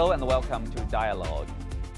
Hello and welcome to Dialogue.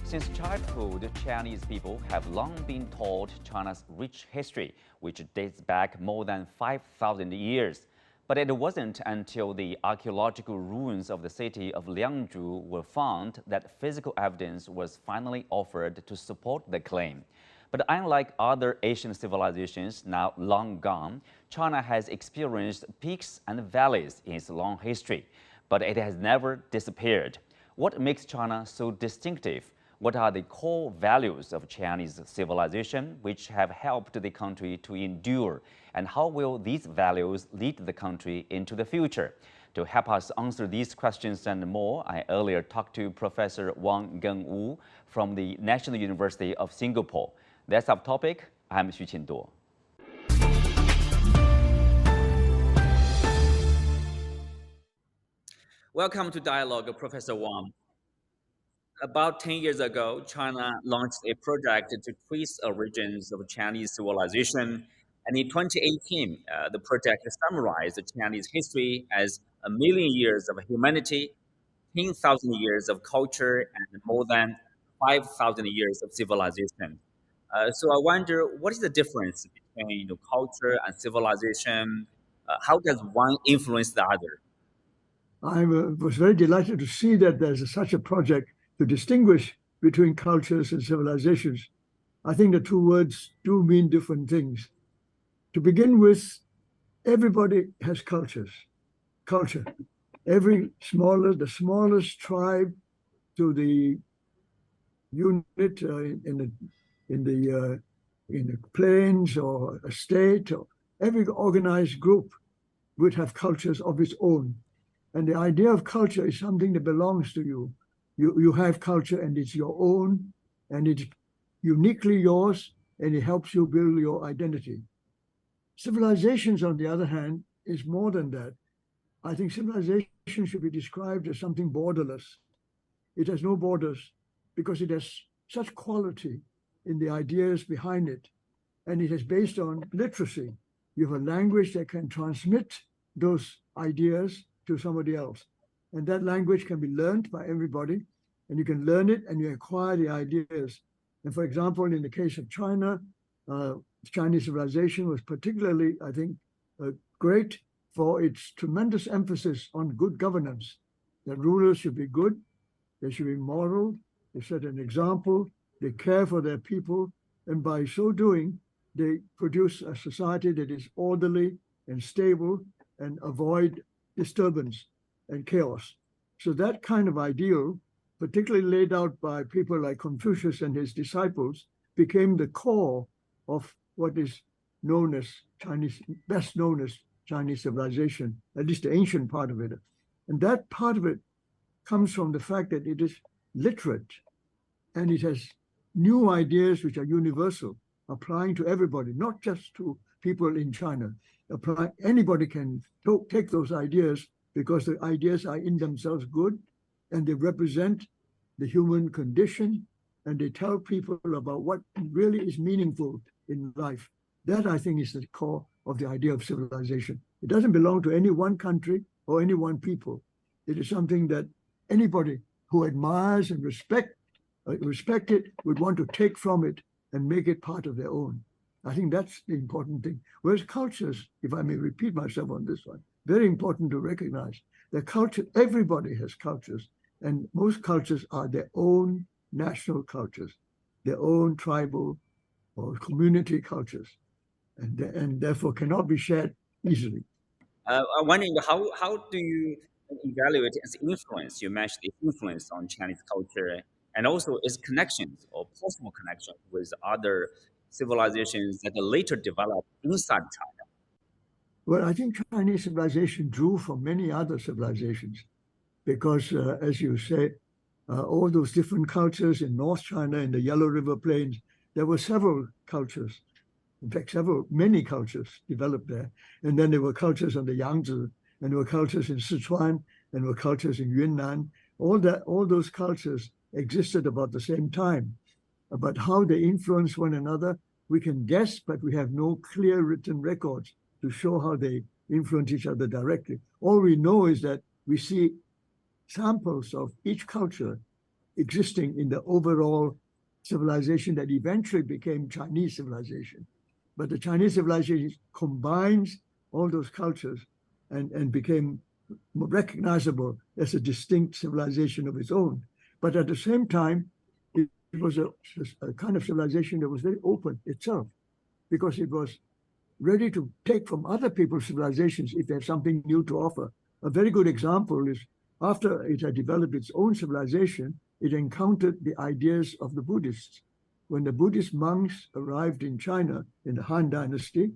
Since childhood, Chinese people have long been taught China's rich history, which dates back more than 5,000 years. But it wasn't until the archaeological ruins of the city of Liangzhu were found that physical evidence was finally offered to support the claim. But unlike other Asian civilizations now long gone, China has experienced peaks and valleys in its long history, but it has never disappeared. What makes China so distinctive? What are the core values of Chinese civilization which have helped the country to endure? And how will these values lead the country into the future? To help us answer these questions and more, I earlier talked to Professor Wang Gungwu from the National University of Singapore. That's our topic. I'm Xu Qinduo. Welcome to Dialogue, Professor Wang. About 10 years ago, China launched a project to trace origins of Chinese civilization. And in 2018, the project summarized Chinese history as 1,000,000 years of humanity, 10,000 years of culture, and more than 5,000 years of civilization. So I wonder, what is the difference between culture and civilization? How does one influence the other? I was very delighted to see that there's such a project to distinguish between cultures and civilizations. I think the two words do mean different things. To begin with, everybody has cultures. Culture. The smallest tribe to the unit in the plains or a state, or every organized group would have cultures of its own. And the idea of culture is something that belongs to you. You have culture and it's your own, and it's uniquely yours, and it helps you build your identity. Civilizations, on the other hand, is more than that. I think civilization should be described as something borderless. It has no borders because it has such quality in the ideas behind it. And it is based on literacy. You have a language that can transmit those ideas to somebody else. And that language can be learned by everybody, and you can learn it and you acquire the ideas. And for example, in the case of China, Chinese civilization was particularly, I think, great for its tremendous emphasis on good governance. That rulers should be good, they should be moral, they set an example, they care for their people, and by so doing, they produce a society that is orderly and stable and avoid disturbance and chaos. So that kind of ideal, particularly laid out by people like Confucius and his disciples, became the core of what is known as best known as Chinese civilization, at least the ancient part of it. And that part of it comes from the fact that it is literate and it has new ideas which are universal, applying to everybody, not just to people in China. Anybody can take those ideas because the ideas are in themselves good and they represent the human condition and they tell people about what really is meaningful in life. That, I think, is the core of the idea of civilization. It doesn't belong to any one country or any one people. It is something that anybody who admires and respect it would want to take from it and make it part of their own. I think that's the important thing. Whereas cultures, if I may repeat myself on this one, very important to recognize that culture, everybody has cultures, and most cultures are their own national cultures, their own tribal or community cultures, and therefore cannot be shared easily. I'm wondering, how do you evaluate its influence? You mentioned its influence on Chinese culture and also its connections or possible connections with other civilizations that later developed inside China. Well, I think Chinese civilization drew from many other civilizations because, as you say, all those different cultures in North China, in the Yellow River Plains, there were several cultures. In fact, many cultures developed there. And then there were cultures on the Liangzhu, and there were cultures in Sichuan, and there were cultures in Yunnan. All those cultures existed about the same time. But how they influence one another, we can guess, but we have no clear written records to show how they influence each other directly. All we know is that we see samples of each culture existing in the overall civilization that eventually became Chinese civilization. But the Chinese civilization combines all those cultures and became recognizable as a distinct civilization of its own. But at the same time, it was a kind of civilization that was very open itself, because it was ready to take from other people's civilizations if they have something new to offer. A very good example is after it had developed its own civilization, it encountered the ideas of the Buddhists. When the Buddhist monks arrived in China in the Han Dynasty,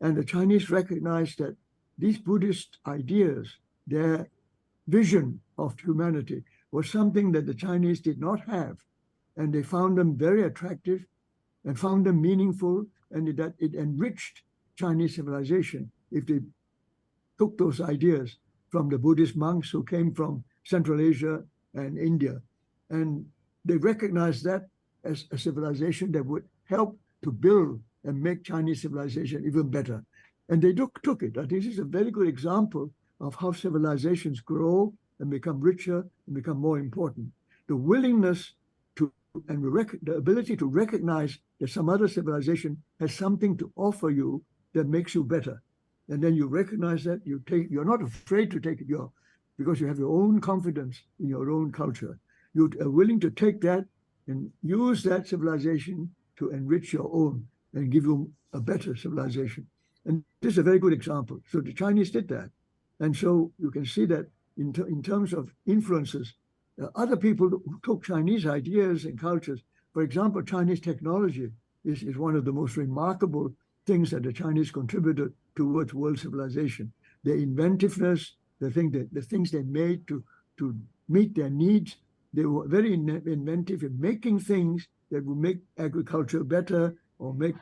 and the Chinese recognized that these Buddhist ideas, their vision of humanity, was something that the Chinese did not have. And they found them very attractive and found them meaningful, and that it enriched Chinese civilization if they took those ideas from the Buddhist monks who came from Central Asia and India. And they recognized that as a civilization that would help to build and make Chinese civilization even better. And they took it. This is a very good example of how civilizations grow and become richer and become more important. The willingness to, and the ability to recognize that some other civilization has something to offer you that makes you better. And then you recognize that, you're not afraid to take it because you have your own confidence in your own culture. You are willing to take that and use that civilization to enrich your own and give you a better civilization. And this is a very good example. So the Chinese did that. And so you can see that in terms of influences, other people who took Chinese ideas and cultures, for example, Chinese technology is one of the most remarkable things that the Chinese contributed towards world civilization. Their inventiveness, the things they made to meet their needs. They were very inventive in making things that would make agriculture better or make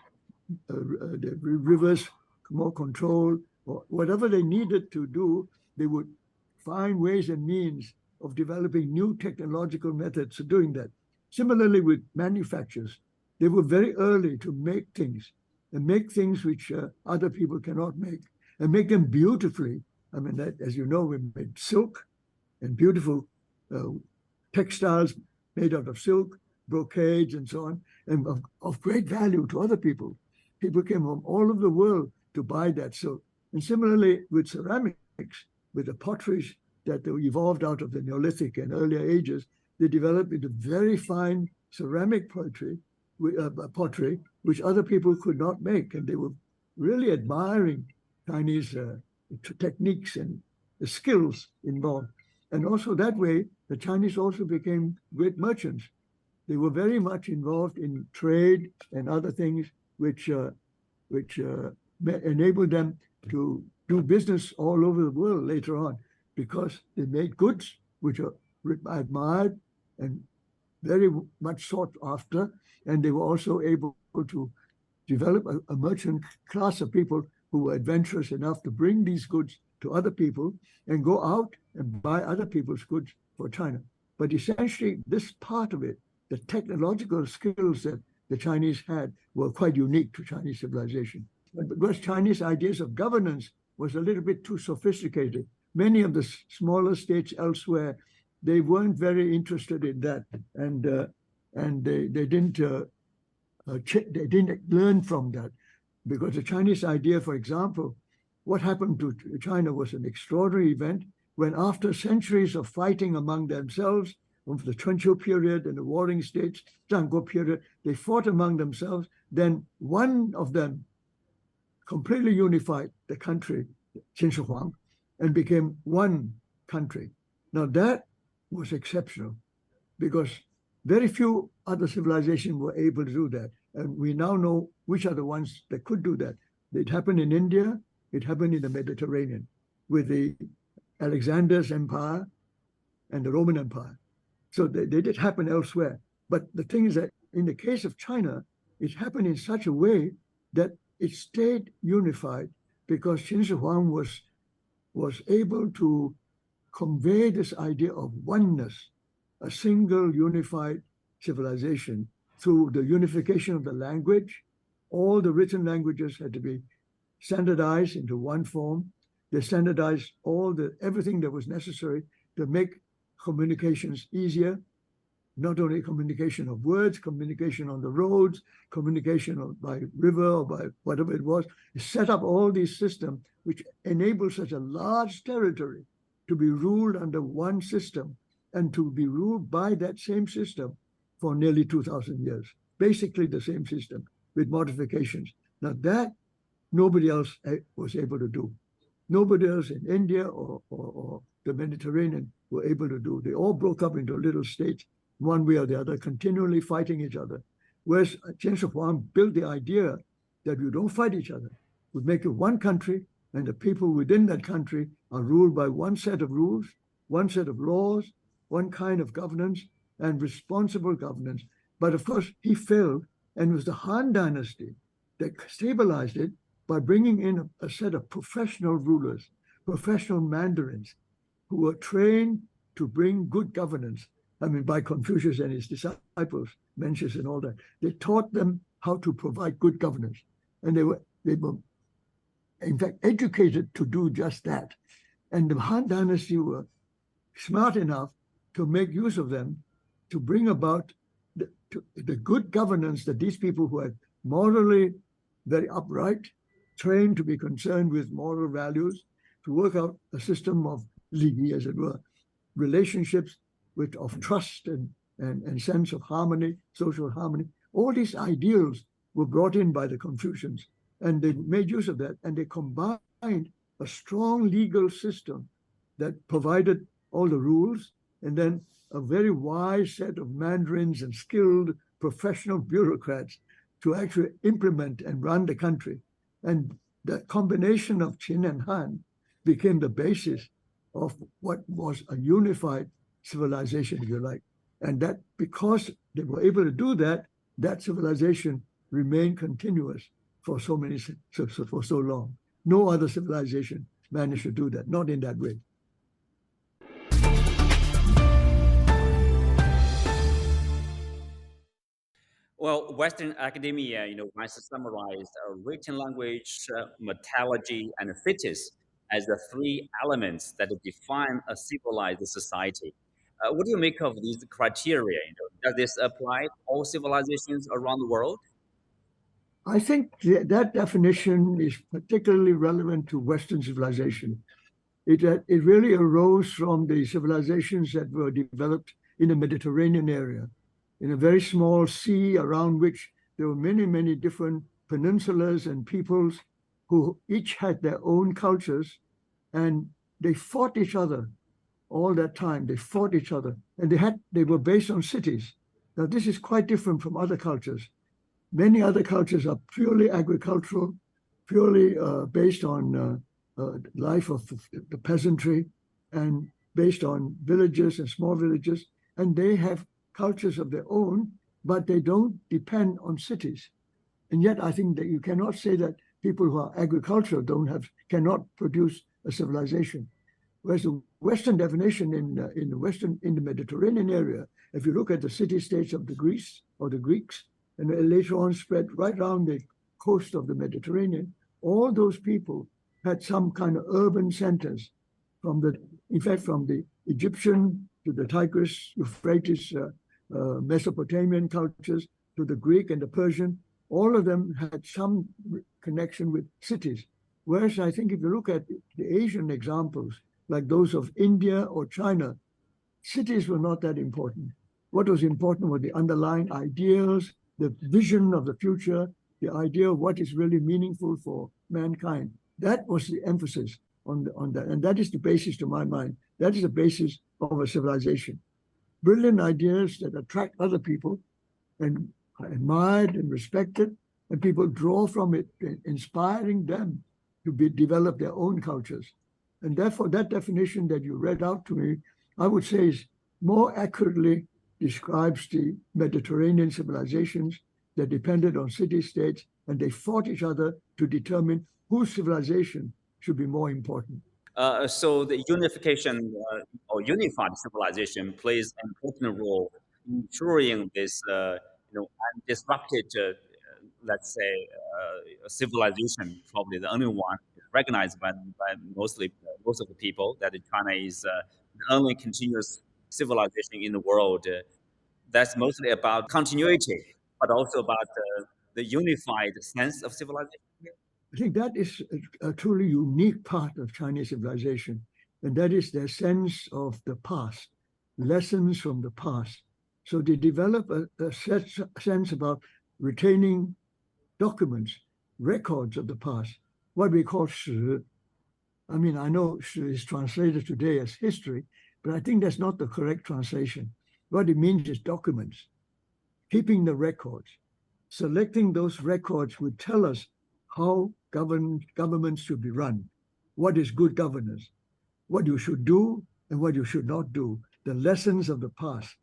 the rivers more controlled, or whatever they needed to do, they would find ways and means of developing new technological methods of doing that. Similarly with manufacturers, they were very early to make things, and make things which other people cannot make, and make them beautifully. I mean, that, as you know, we made silk and beautiful textiles made out of silk, brocades and so on, and of great value to other people. People came from all over the world to buy that silk. And similarly with ceramics, with the potteries that evolved out of the Neolithic and earlier ages, they developed into very fine ceramic pottery, which other people could not make. And they were really admiring Chinese techniques and the skills involved. And also that way, the Chinese also became great merchants. They were very much involved in trade and other things which enabled them to do business all over the world later on, because they made goods which are admired and very much sought after, and they were also able to develop a merchant class of people who were adventurous enough to bring these goods to other people and go out and buy other people's goods for China. But essentially, this part of it, the technological skills that the Chinese had, were quite unique to Chinese civilization. But because Chinese ideas of governance was a little bit too sophisticated, many of the smaller states elsewhere, they weren't very interested in that, and they didn't learn from that, because the Chinese idea, for example, what happened to China was an extraordinary event when, after centuries of fighting among themselves, of the Chunqiu period and the warring states, Zhangguo period, they fought among themselves. Then one of them completely unified the country, Qin Shi Huang, and became one country. Now that was exceptional, because very few other civilizations were able to do that. And we now know which are the ones that could do that. It happened in India, it happened in the Mediterranean with the Alexander's empire and the Roman Empire. So they did happen elsewhere. But the thing is that in the case of China, it happened in such a way that it stayed unified, because Qin Shi Huang was able to convey this idea of oneness, a single unified civilization, through the unification of the language. All the written languages had to be standardized into one form. They standardized everything that was necessary to make communications easier, not only communication of words, communication on the roads, communication by river or by whatever it was. It set up all these systems which enable such a large territory to be ruled under one system and to be ruled by that same system for nearly 2,000 years. Basically the same system with modifications. Now that nobody else was able to do. Nobody else in India or the Mediterranean were able to do. They all broke up into little states, one way or the other, continually fighting each other. Whereas Chancellor Huang built the idea that you don't fight each other. We make it one country, and the people within that country are ruled by one set of rules, one set of laws, one kind of governance, and responsible governance. But of course, he failed, and it was the Han Dynasty that stabilized it by bringing in a set of professional rulers, professional mandarins, who were trained to bring good governance. I mean, by Confucius and his disciples, Mencius and all that. They taught them how to provide good governance. And they were, in fact, educated to do just that. And the Han Dynasty were smart enough to make use of them to bring about the good governance that these people who are morally very upright, trained to be concerned with moral values, to work out a system of li, as it were, relationships of trust and sense of harmony, social harmony. All these ideals were brought in by the Confucians, and they made use of that, and they combined a strong legal system that provided all the rules, and then a very wise set of mandarins and skilled professional bureaucrats to actually implement and run the country. And the combination of Qin and Han became the basis of what was a unified civilization, if you like. And that because they were able to do that, that civilization remained continuous for for so long. No other civilization managed to do that, not in that way. Well, Western academia, wants to summarize written language, metallurgy, and physics as the three elements that define a civilized society. What do you make of these criteria? Does this apply to all civilizations around the world? I think that definition is particularly relevant to Western civilization. It really arose from the civilizations that were developed in the Mediterranean area, in a very small sea around which there were many, many different peninsulas and peoples who each had their own cultures, and they fought each other all that time. They fought each other, and they were based on cities. Now, this is quite different from other cultures. Many other cultures are purely agricultural, purely based on life of the peasantry, and based on villages and small villages, and they have cultures of their own, but they don't depend on cities. And yet I think that you cannot say that people who are agricultural cannot produce a civilization. Whereas the Western definition in the Mediterranean area, if you look at the city-states of the Greece or the Greeks, and later on spread right around the coast of the Mediterranean, all those people had some kind of urban centers, from the Egyptian to the Tigris, Euphrates, Mesopotamian cultures, to the Greek and the Persian. All of them had some connection with cities. Whereas I think if you look at the Asian examples, like those of India or China, cities were not that important. What was important were the underlying ideals, the vision of the future, the idea of what is really meaningful for mankind. That was the emphasis on that. And that is the basis, to my mind. That is the basis of a civilization. Brilliant ideas that attract other people and are admired and respected, and people draw from it, inspiring them to develop their own cultures. And therefore, that definition that you read out to me, I would say is more accurately describes the Mediterranean civilizations that depended on city-states, and they fought each other to determine whose civilization should be more important. So the unification or unified civilization plays an important role in ensuring this, undisrupted, let's say, civilization, probably the only one recognized by most of the people, that China is the only continuous civilization in the world, that's mostly about continuity, but also about the unified sense of civilization. I think that is a truly unique part of Chinese civilization, and that is their sense of the past, lessons from the past. So they develop a sense about retaining documents, records of the past, what we call 史. I mean, I know 史 is translated today as history, but I think that's not the correct translation. What it means is documents, keeping the records. Selecting those records would tell us how governments should be run, what is good governance, what you should do and what you should not do, the lessons of the past.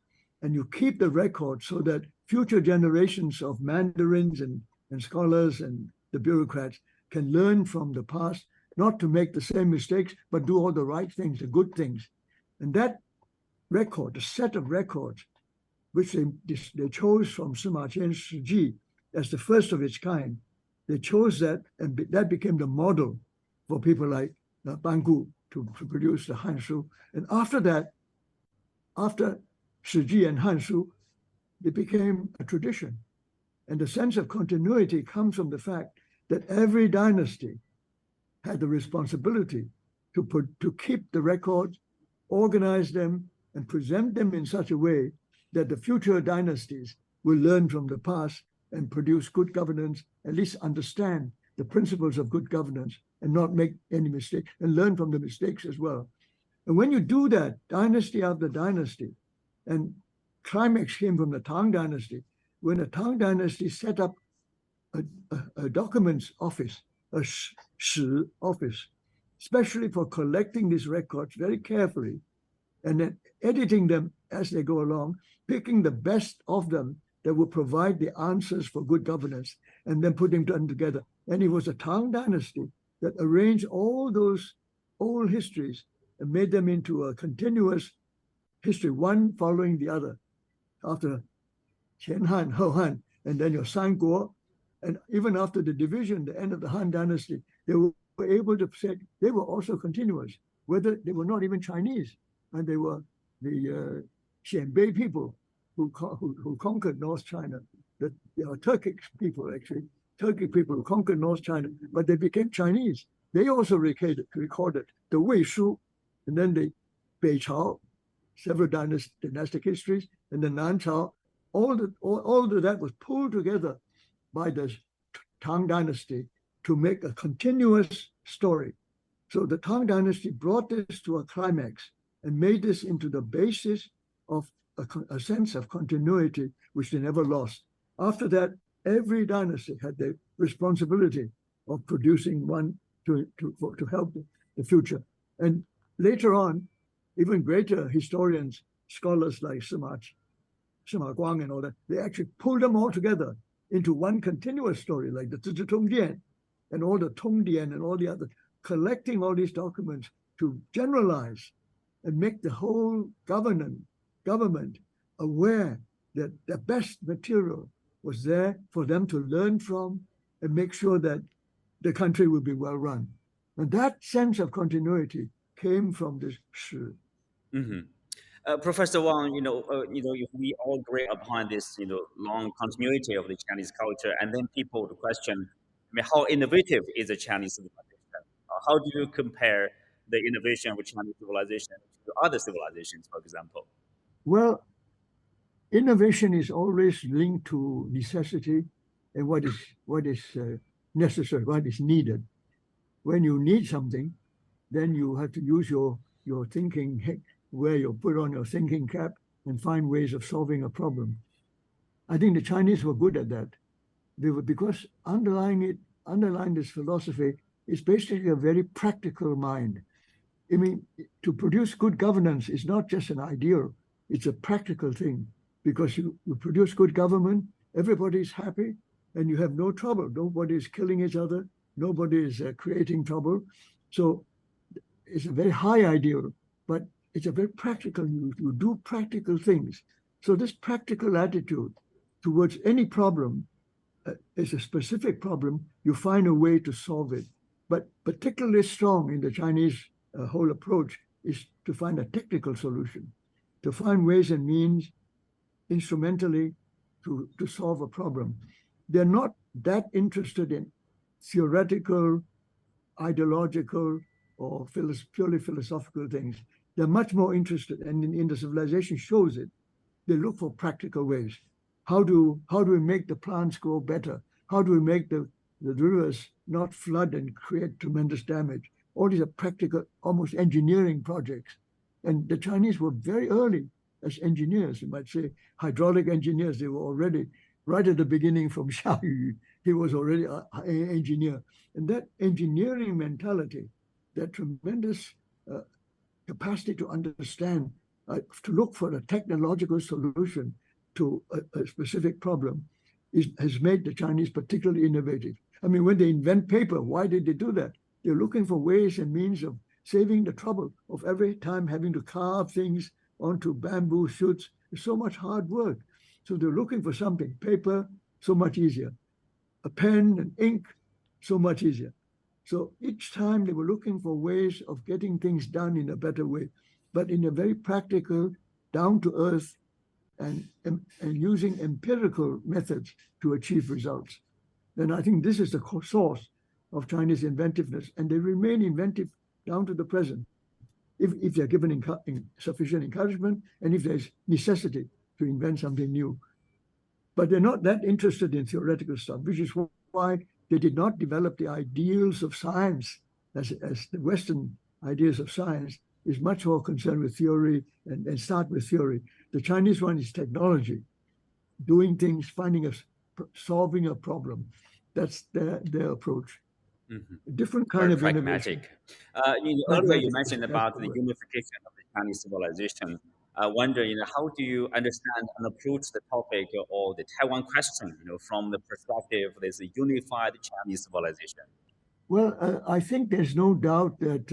And you keep the record so that future generations of mandarins and scholars and the bureaucrats can learn from the past, not to make the same mistakes, but do all the right things, the good things. And that record, the set of records, which they chose from Sima Qian's Shi Ji as the first of its kind, they chose that, and that became the model for people like Bangu to produce the Hanshu. And after that, after Shi Ji and Hanshu, it became a tradition. And the sense of continuity comes from the fact that every dynasty had the responsibility to keep the records, organize them, and present them in such a way that the future dynasties will learn from the past and produce good governance, at least understand the principles of good governance and not make any mistake, and learn from the mistakes as well. And when you do that, dynasty after dynasty, and climax came from the Tang dynasty, when the Tang dynasty set up a documents office, a shi office, especially for collecting these records very carefully, and then editing them as they go along, picking the best of them that will provide the answers for good governance, and then putting them together. And it was the Tang dynasty that arranged all those old histories and made them into a continuous history, one following the other. After Qian Han, He Han, and then your Sanguo, and even after the division, the end of the Han dynasty, they were able to say they were also continuous, whether they were not even Chinese, and they were the Xianbei people who conquered North China. They are Turkic people, actually, Turkic people who conquered North China, but they became Chinese. They also recorded the Wei Shu, and then the Bei Chao, several dynastic histories, and the Nan Chao. All of that was pulled together by the Tang dynasty to make a continuous story. So the Tang dynasty brought this to a climax and made this into the basis of a sense of continuity, which they never lost. After that, every dynasty had the responsibility of producing one to help the future. And later on, even greater historians, scholars like Sima Guang and all that, they actually pulled them all together into one continuous story, like the Zhi Tongdian and all the Tongdian and all the other, collecting all these documents to generalize and make the whole government aware that the best material was there for them to learn from and make sure that the country will be well run. And that sense of continuity came from this Shi. Mm-hmm. Professor Wang, if we all agree upon this, long continuity of the Chinese culture, and then people would question, how innovative is the Chinese civilization? How do you compare the innovation of Chinese civilization to other civilizations, for example? Well, innovation is always linked to necessity and what is necessary, what is needed. When you need something, then you have to use your thinking, where you put on your thinking cap and find ways of solving a problem. I think the Chinese were good at that. Because underlying this philosophy is basically a very practical mind. I mean, to produce good governance is not just an ideal, it's a practical thing. Because you produce good government, everybody's happy, and you have no trouble. Nobody is killing each other. Nobody is creating trouble. So it's a very high ideal, but it's a very practical, you do practical things. So this practical attitude towards any problem is a specific problem, you find a way to solve it. But particularly strong in the Chinese whole approach is to find a technical solution. to find ways and means instrumentally to solve a problem. They're not that interested in theoretical, ideological, or purely philosophical things. They're much more interested, and in the civilization shows it. They look for practical ways. How do we make the plants grow better? How do we make the rivers not flood and create tremendous damage? All these are practical, almost engineering projects. And the Chinese were very early as engineers, you might say, hydraulic engineers. They were already, right at the beginning from Xiaoyu, he was already an engineer. And that engineering mentality, that tremendous capacity to understand, to look for a technological solution to a specific problem has made the Chinese particularly innovative. I mean, when they invent paper, why did they do that? They're looking for ways and means of saving the trouble of every time having to carve things onto bamboo shoots. It's so much hard work. So they're looking for something. Paper, so much easier. A pen and ink, so much easier. So each time they were looking for ways of getting things done in a better way, but in a very practical, down-to-earth, and using empirical methods to achieve results. And I think this is the source of Chinese inventiveness, and they remain inventive down to the present, if they're given sufficient encouragement and if there's necessity to invent something new. But they're not that interested in theoretical stuff, which is why they did not develop the ideals of science as the Western ideas of science is much more concerned with theory and start with theory. The Chinese one is technology, doing things, solving a problem. That's their approach. Mm-hmm. Different kind of pragmatic. Earlier you mentioned about the unification of the Chinese civilization. I wonder, how do you understand and approach the topic or the Taiwan question, from the perspective of this unified Chinese civilization? Well, I think there's no doubt that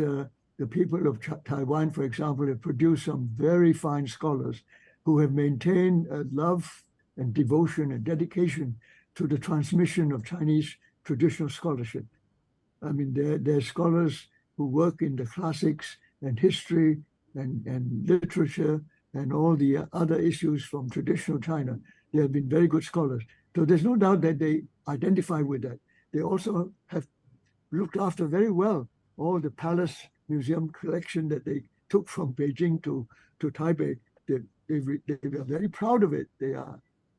the people of Taiwan, for example, have produced some very fine scholars who have maintained a love and devotion and dedication to the transmission of Chinese traditional scholarship. I mean, they're scholars who work in the classics and history and literature and all the other issues from traditional China. They have been very good scholars. So there's no doubt that they identify with that. They also have looked after very well all the palace museum collection that they took from Beijing to Taipei. They are very proud of it. They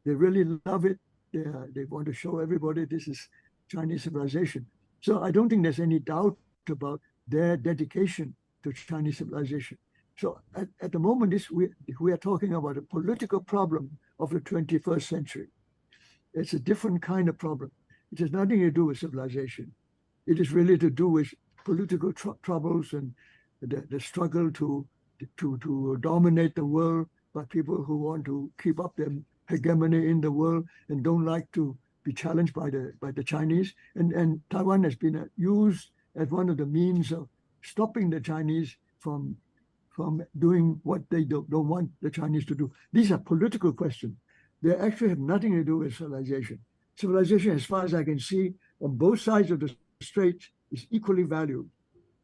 really love it. They want to show everybody this is Chinese civilization. So I don't think there's any doubt about their dedication to Chinese civilization. So at the moment, we are talking about a political problem of the 21st century. It's a different kind of problem. It has nothing to do with civilization. It is really to do with political troubles and the struggle to dominate the world by people who want to keep up their hegemony in the world and don't like to be challenged by the Chinese. And Taiwan has been used as one of the means of stopping the Chinese from doing what they don't want the Chinese to do. These are political questions. They actually have nothing to do with civilization. Civilization, as far as I can see, on both sides of the strait is equally valued.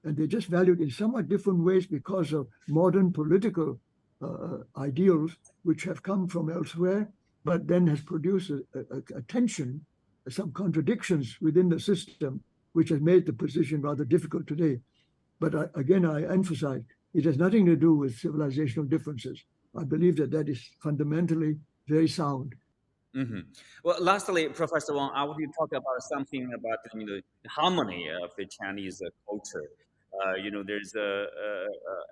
And they're just valued in somewhat different ways because of modern political ideals, which have come from elsewhere, but then has produced a tension, some contradictions within the system, which has made the position rather difficult today. But again, I emphasize, it has nothing to do with civilizational differences. I believe that is fundamentally very sound. Mm-hmm. Well, lastly, Professor Wang, I want to talk about something about the harmony of the Chinese culture. There's a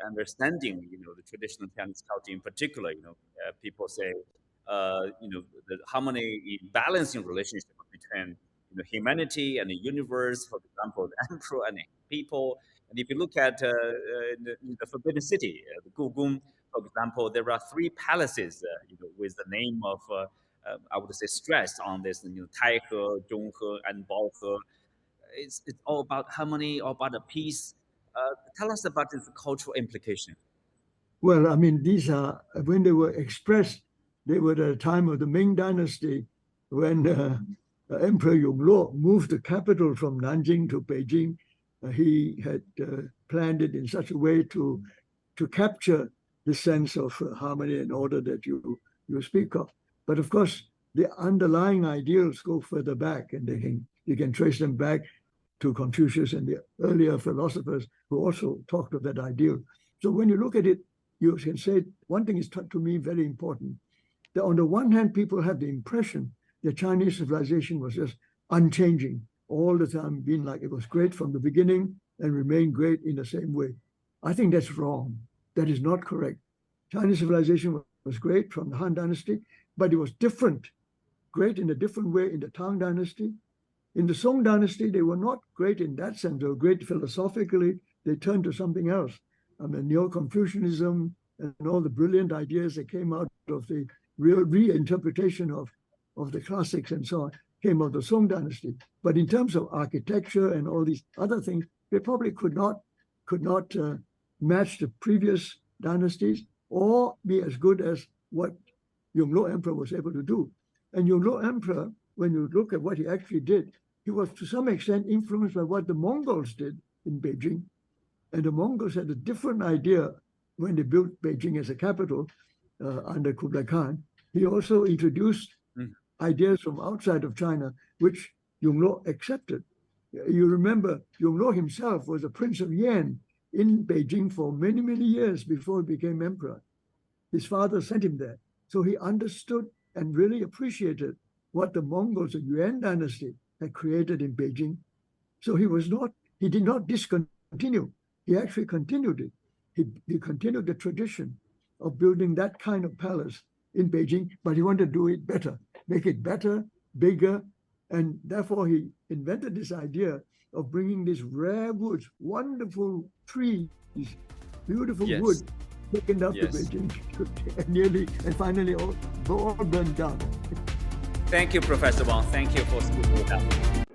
understanding, the traditional Chinese culture in particular. People say, the harmony in balancing relationship between humanity and the universe. For example, the emperor and the people. And if you look at the Forbidden City, the Gugong, for example, there are 3 palaces, with the name of I would say stress on this, Taihe, Zhonghe, and Baohe. It's all about harmony, all about the peace. Tell us about this cultural implication. Well, I mean, these are, when they were expressed, they were at the time of the Ming Dynasty, when Emperor Yongle moved the capital from Nanjing to Beijing. He had planned it in such a way to capture this sense of harmony and order that you speak of. But of course, the underlying ideals go further back, and you can trace them back to Confucius and the earlier philosophers who also talked of that ideal. So when you look at it, you can say one thing is to me very important, that on the one hand, people have the impression that Chinese civilization was just unchanging all the time, being like it was great from the beginning and remained great in the same way. I think that's wrong. That is not correct. Chinese civilization was great from the Han Dynasty, but it was different, great in a different way in the Tang Dynasty. In the Song Dynasty, they were not great in that sense. They were great philosophically. They turned to something else. I mean, Neo-Confucianism and all the brilliant ideas that came out of the reinterpretation of the classics and so on came out of the Song Dynasty. But in terms of architecture and all these other things, they probably could not match the previous dynasties or be as good as what Yongle Emperor was able to do. And Yongle Emperor, when you look at what he actually did, he was to some extent influenced by what the Mongols did in Beijing. And the Mongols had a different idea when they built Beijing as a capital under Kublai Khan. He also introduced ideas from outside of China, which Yongle accepted. You remember, Yongle himself was a Prince of Yan in Beijing for many, many years before he became emperor. His father sent him there. So he understood and really appreciated what the Mongols, the Yuan dynasty, had created in Beijing. So he did not discontinue. He actually continued it. He continued the tradition of building that kind of palace in Beijing, but he wanted to do it better, make it better, bigger, and therefore he invented this idea of bringing these rare woods, wonderful trees, beautiful wood, taken up to Beijing, and finally all burned down. Thank you, Professor Wang. Thank you for speaking with us.